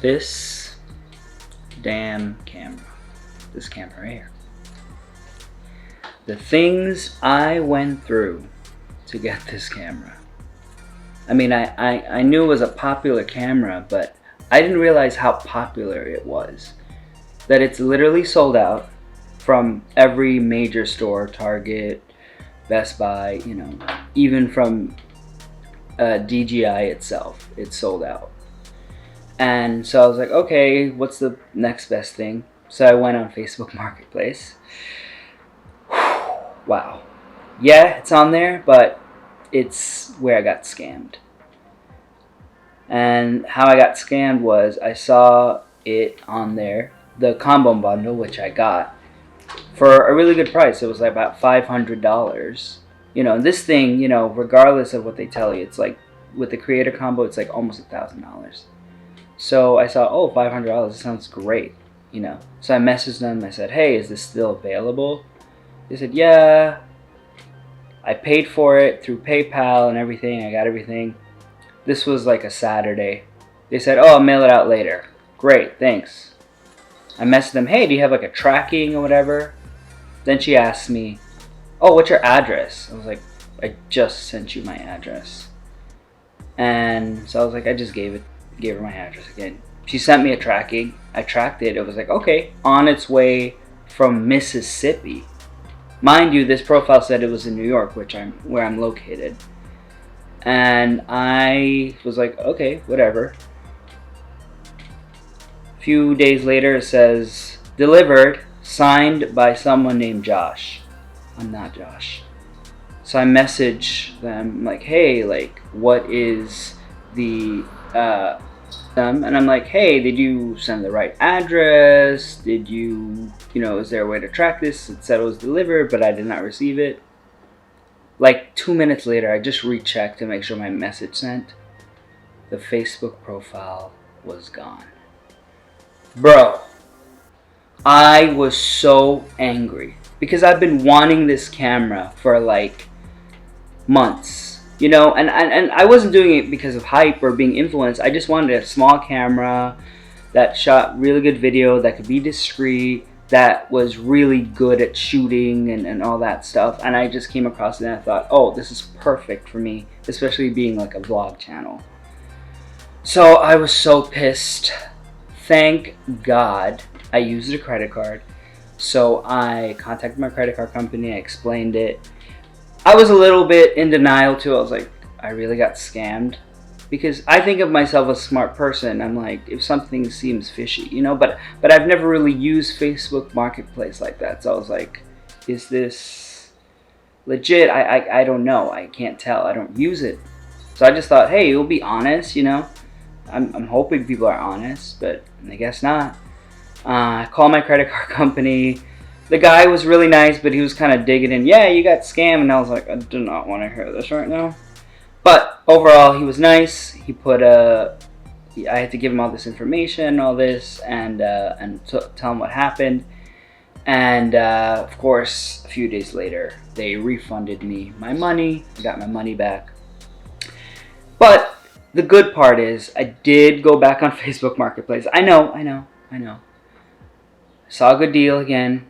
This damn camera. This camera right here. The things I went through to get this camera. I mean, I knew it was a popular camera, but I didn't realize how popular it was. That it's literally sold out from every major store, Target, Best Buy, you know, even from DJI itself, it's sold out. And so I was like, okay, what's the next best thing? So I went on Facebook Marketplace. Wow. Yeah, it's on there, but it's where I got scammed. And how I got scammed was I saw it on there, the combo bundle, which I got for a really good price. It was like about $500. You know, this thing, you know, regardless of what they tell you, it's like with the creator combo, it's like almost $1,000. So I saw, oh, $500, sounds great, you know. So I messaged them. I said, hey, is this still available? They said, yeah. I paid for it through PayPal and everything. I got everything. This was like a Saturday. They said, oh, I'll mail it out later. Great, thanks. I messaged them, hey, do you have like a tracking or whatever? Then she asked me, oh, what's your address? I was like, I just sent you my address. And so I was like, I just gave her my address again. She sent me a tracking. I tracked it. It was like, okay, on its way from Mississippi. Mind you, this profile said it was in New York, where I'm located. And I was like, okay, whatever. A few days later, it says, delivered, signed by someone named Josh. I'm not Josh. So I message them, like, hey, like, what is the, and I'm like, hey, did you send the right address? Did you know, is there a way to track this? It said it was delivered, but I did not receive it. Like 2 minutes later, I just rechecked to make sure my message sent. The Facebook profile was gone. Bro, I was so angry because I've been wanting this camera for like months, you know, and I wasn't doing it because of hype or being influenced. I just wanted a small camera that shot really good video, that could be discreet, that was really good at shooting and all that stuff. And I just came across it and I thought, oh, this is perfect for me, especially being like a vlog channel. So I was so pissed. Thank God I used a credit card. So I contacted my credit card company. I explained it. I was a little bit in denial too. I was like, I really got scammed. Because I think of myself as a smart person. I'm like, if something seems fishy, you know, but I've never really used Facebook Marketplace like that. So I was like, is this legit? I don't know. I can't tell. I don't use it. So I just thought, hey, you'll be honest, you know. I'm hoping people are honest, but I guess not. I called my credit card company. The guy was really nice, but he was kind of digging in. Yeah, you got scammed. And I was like, I do not want to hear this right now. But overall, he was nice. He put I had to give him all this information, all this, and tell him what happened. And of course, a few days later, they refunded me my money. I got my money back. But the good part is, I did go back on Facebook Marketplace. I know. Saw a good deal again,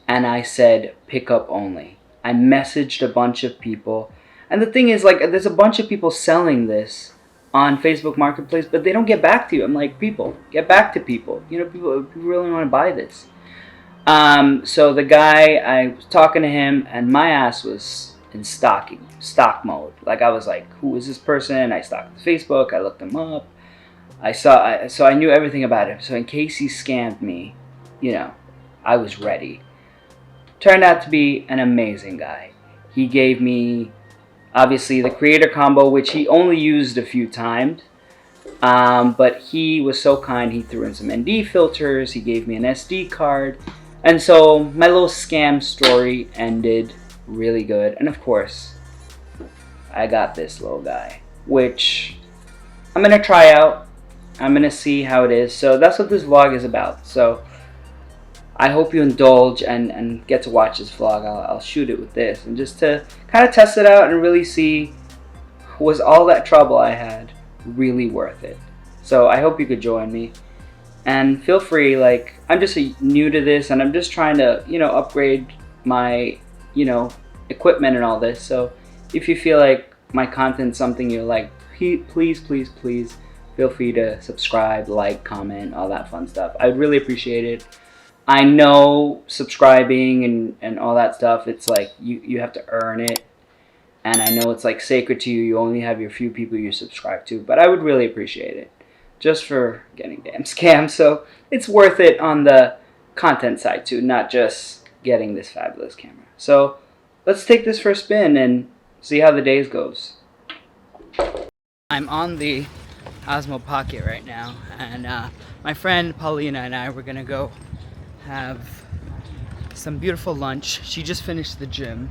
and I said pickup only. I messaged a bunch of people. And the thing is, like, there's a bunch of people selling this on Facebook Marketplace, but they don't get back to you. I'm like, people, get back to people. You know, people really want to buy this. So the guy, I was talking to him, and my ass was in stock mode. Like, I was like, who is this person? I stalked Facebook. I looked him up. So I knew everything about him. So in case he scammed me, you know, I was ready. Turned out to be an amazing guy. He gave me, obviously, the creator combo, which he only used a few times. But he was so kind. He threw in some ND filters. He gave me an SD card. And so my little scam story ended really good. And of course, I got this little guy, which I'm going to try out. I'm going to see how it is. So that's what this vlog is about. So I hope you indulge and get to watch this vlog. I'll shoot it with this, and just to kind of test it out and really see, was all that trouble I had really worth it? So I hope you could join me. And feel free, like, I'm just new to this and I'm just trying to, upgrade my, equipment and all this. So if you feel like my content's something you like, please feel free to subscribe, like, comment, all that fun stuff. I'd really appreciate it. I know subscribing and all that stuff, it's like you have to earn it. And I know it's like sacred to you. You only have your few people you subscribe to. But I would really appreciate it. Just for getting damn scammed. So it's worth it on the content side too. Not just getting this fabulous camera. So let's take this for a spin and see how the days goes. I'm on the Osmo Pocket right now. And my friend Paulina and I were going to go have some beautiful lunch. She just finished the gym.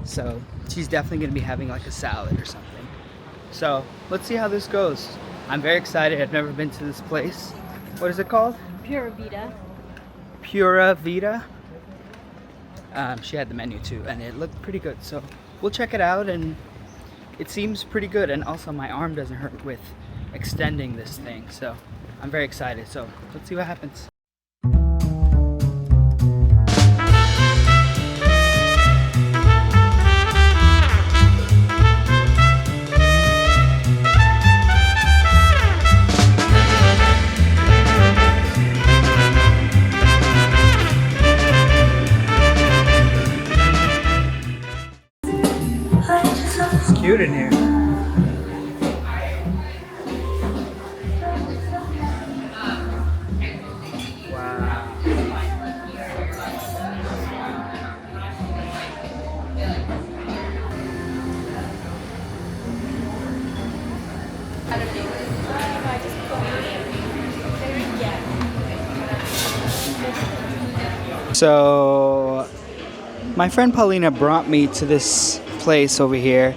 So she's definitely going to be having like a salad or something. So let's see how this goes. I'm very excited. I've never been to this place. What is it called? Pura Vita. Pura Vita. She had the menu too, and it looked pretty good. So we'll check it out, and it seems pretty good. And also my arm doesn't hurt with extending this thing. So I'm very excited. So let's see what happens. It's cute in here. Wow. So my friend Paulina brought me to this place over here,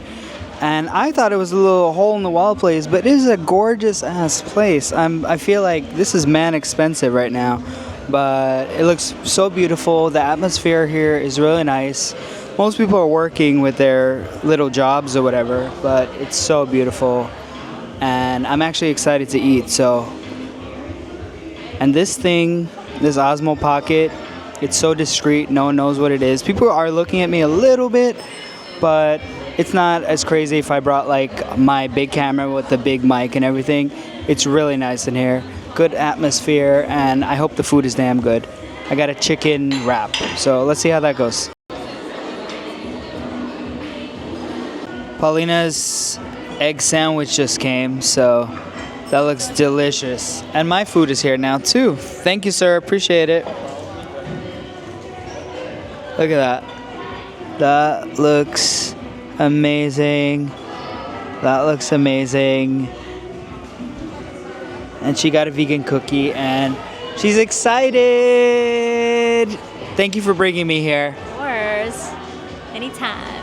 and I thought it was a little hole in the wall place, but it is a gorgeous ass place. I feel like this is man expensive right now, but it looks so beautiful. The atmosphere here is really nice. Most people are working with their little jobs or whatever, but it's so beautiful, and I'm actually excited to eat. So, and this thing, this Osmo Pocket, it's so discreet, no one knows what it is. People are looking at me a little bit, but it's not as crazy if I brought like my big camera with the big mic and everything. It's really nice in here. Good atmosphere, and I hope the food is damn good. I got a chicken wrap, so let's see how that goes. Paulina's egg sandwich just came, so that looks delicious. And my food is here now too. Thank you, sir, appreciate it. Look at that. That looks amazing. That looks amazing. And she got a vegan cookie and she's excited. Thank you for bringing me here. Of course. Anytime.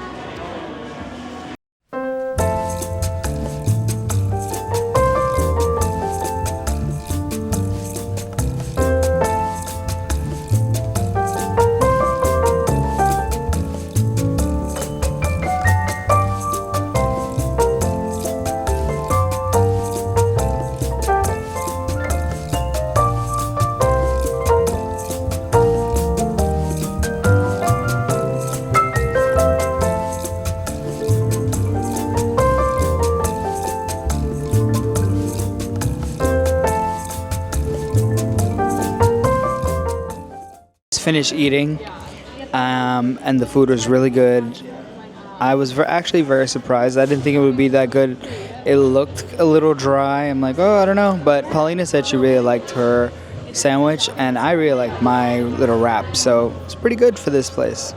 Finished eating, and the food was really good. I was actually very surprised. I didn't think it would be that good. It looked a little dry. I'm like, oh, I don't know. But Paulina said she really liked her sandwich, and I really liked my little wrap. So it's pretty good for this place.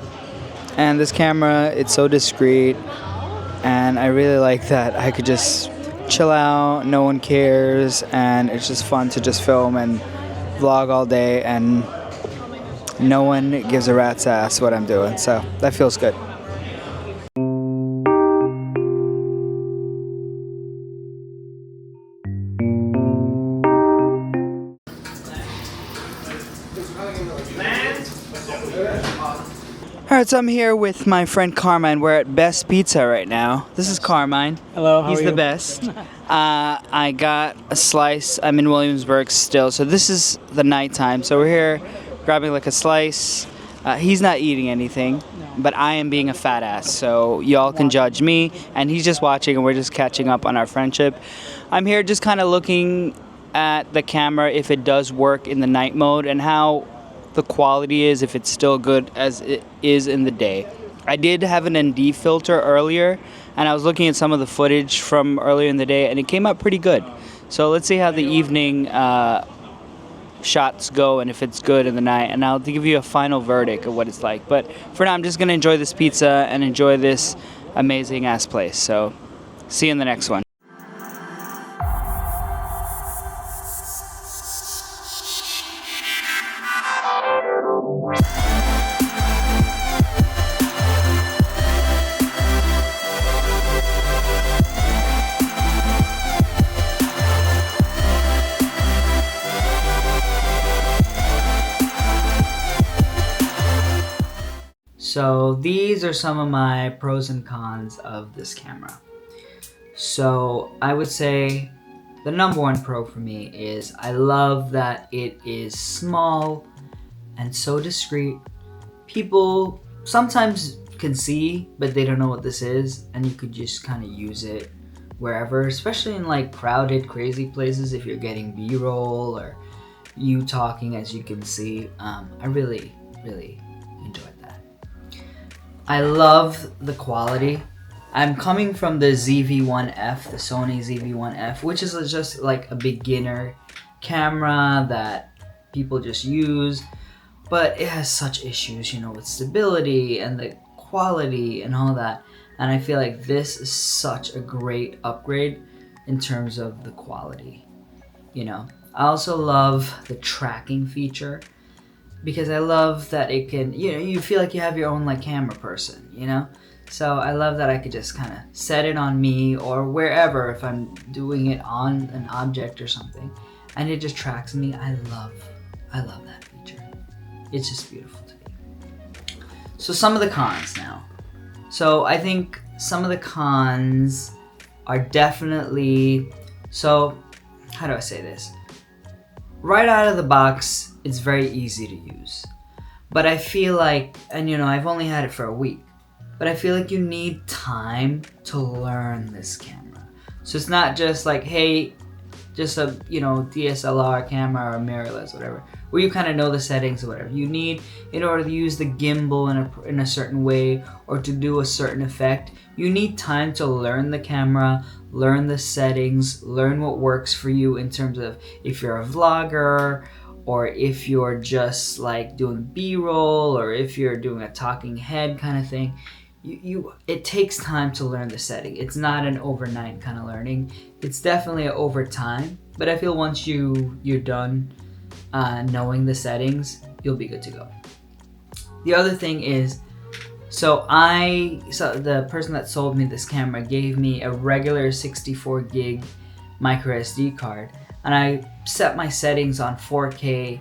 And this camera, it's so discreet, and I really like that I could just chill out, no one cares, and it's just fun to just film and vlog all day, and no one gives a rat's ass what I'm doing, so that feels good. Alright, so I'm here with my friend Carmine. We're at Best Pizza right now. This is Carmine. Hello, how He's are the you? best. I got a slice. I'm in Williamsburg still, so this is the nighttime. So we're here grabbing like a slice. He's not eating anything, but I am being a fat ass, so y'all can judge me. And he's just watching, and we're just catching up on our friendship. I'm here just kind of looking at the camera if it does work in the night mode and how the quality is, if it's still good as it is in the day. I did have an ND filter earlier, and I was looking at some of the footage from earlier in the day, and it came out pretty good. So let's see how the evening shots go and if it's good in the night, and I'll give you a final verdict of what it's like. But for now, I'm just gonna enjoy this pizza and enjoy this amazing ass place. So see you in the next one. So these are some of my pros and cons of this camera. So I would say the number one pro for me is I love that it is small and so discreet. People sometimes can see, but they don't know what this is, and you could just kind of use it wherever, especially in like crowded, crazy places if you're getting B-roll or you talking, as you can see. I really enjoyed that. I love the quality. I'm coming from the ZV-1F, the Sony ZV-1F, which is just like a beginner camera that people just use, but it has such issues, you know, with stability and the quality and all that. And I feel like this is such a great upgrade in terms of the quality, you know. I also love the tracking feature, because I love that it can, you know, you feel like you have your own like camera person, you know? So I love that I could just kind of set it on me or wherever if I'm doing it on an object or something, and it just tracks me. I love that feature. It's just beautiful to me. So some of the cons now. So I think some of the cons are definitely, so how do I say this? Right out of the box, it's very easy to use. But I feel like, and you know, I've only had it for a week, but I feel like you need time to learn this camera. So it's not just like, hey, just a, you know, DSLR camera or mirrorless, whatever, where you kind of know the settings or whatever. You need, in order to use the gimbal in a certain way or to do a certain effect, you need time to learn the camera, learn the settings, learn what works for you in terms of if you're a vlogger, or if you're just like doing B-roll, or if you're doing a talking head kind of thing. It takes time to learn the setting. It's not an overnight kind of learning. It's definitely over time, but I feel once you're done knowing the settings, you'll be good to go. The other thing is, so the person that sold me this camera gave me a regular 64 gig micro SD card, and I set my settings on 4K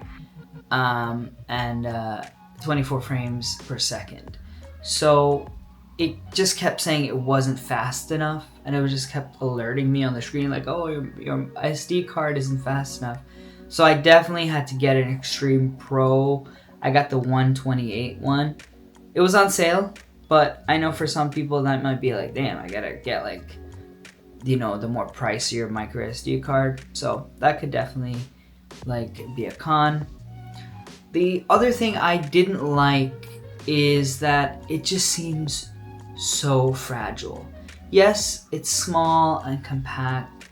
and 24 frames per second. So it just kept saying it wasn't fast enough, and it just kept alerting me on the screen like, oh, your SD card isn't fast enough. So I definitely had to get an Extreme Pro. I got the 128 one. It was on sale, but I know for some people that might be like, damn, I gotta get like, you know, the more pricier micro SD card. So that could definitely like be a con. The other thing I didn't like is that it just seems so fragile. Yes, it's small and compact,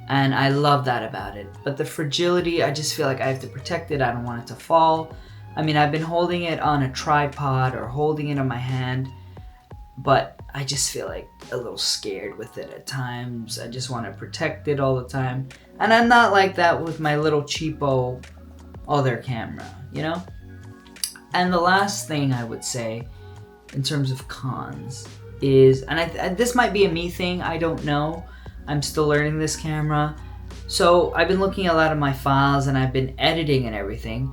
and I love that about it, but the fragility, I just feel like I have to protect it. I don't want it to fall. I mean, I've been holding it on a tripod or holding it on my hand, but I just feel like a little scared with it at times. I just want to protect it all the time, and I'm not like that with my little cheapo other camera, you know? And the last thing I would say in terms of cons is, and this might be a me thing, I don't know. I'm still learning this camera. So I've been looking at a lot of my files and I've been editing and everything.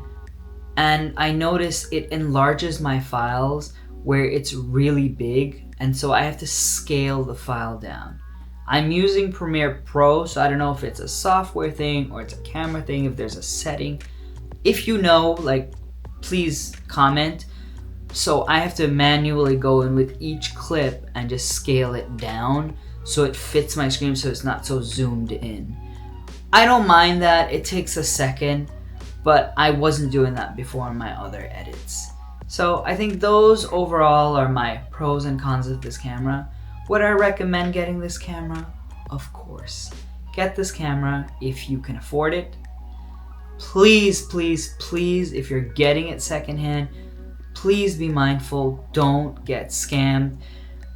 And I notice it enlarges my files where it's really big, and so I have to scale the file down. I'm using Premiere Pro, so I don't know if it's a software thing or it's a camera thing, if there's a setting. If you know, like, please comment. So I have to manually go in with each clip and just scale it down so it fits my screen, so it's not so zoomed in. I don't mind that, it takes a second, but I wasn't doing that before in my other edits. So I think those overall are my pros and cons of this camera. Would I recommend getting this camera? Of course. Get this camera if you can afford it. Please, please, please, if you're getting it secondhand, please be mindful. Don't get scammed.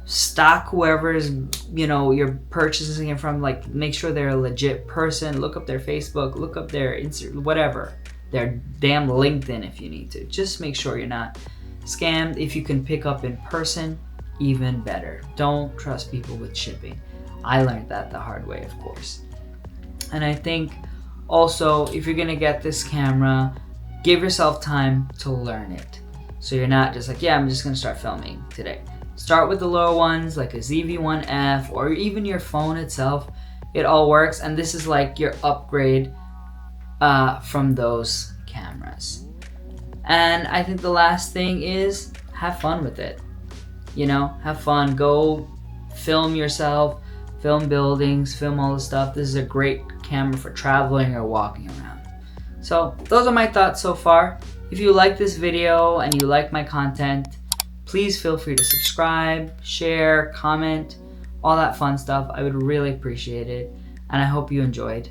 Stock whoever's, you're purchasing it from. Like, make sure they're a legit person. Look up their Facebook. Look up their Instagram. Whatever. Their damn LinkedIn if you need to. Just make sure you're not scammed. If you can pick up in person, even better. Don't trust people with shipping. I learned that the hard way, of course. And I think also, if you're gonna get this camera, give yourself time to learn it. So you're not just like, yeah, I'm just gonna start filming today. Start with the lower ones, like a ZV-1F, or even your phone itself. It all works, and this is like your upgrade from those cameras. And I think the last thing is have fun with it. Have fun. Go film yourself, film buildings, film all the stuff. This is a great camera for traveling or walking around. So those are my thoughts so far. If you like this video and you like my content, please feel free to subscribe, share, comment, all that fun stuff. I would really appreciate it. And I hope you enjoyed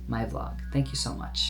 my vlog. Thank you so much.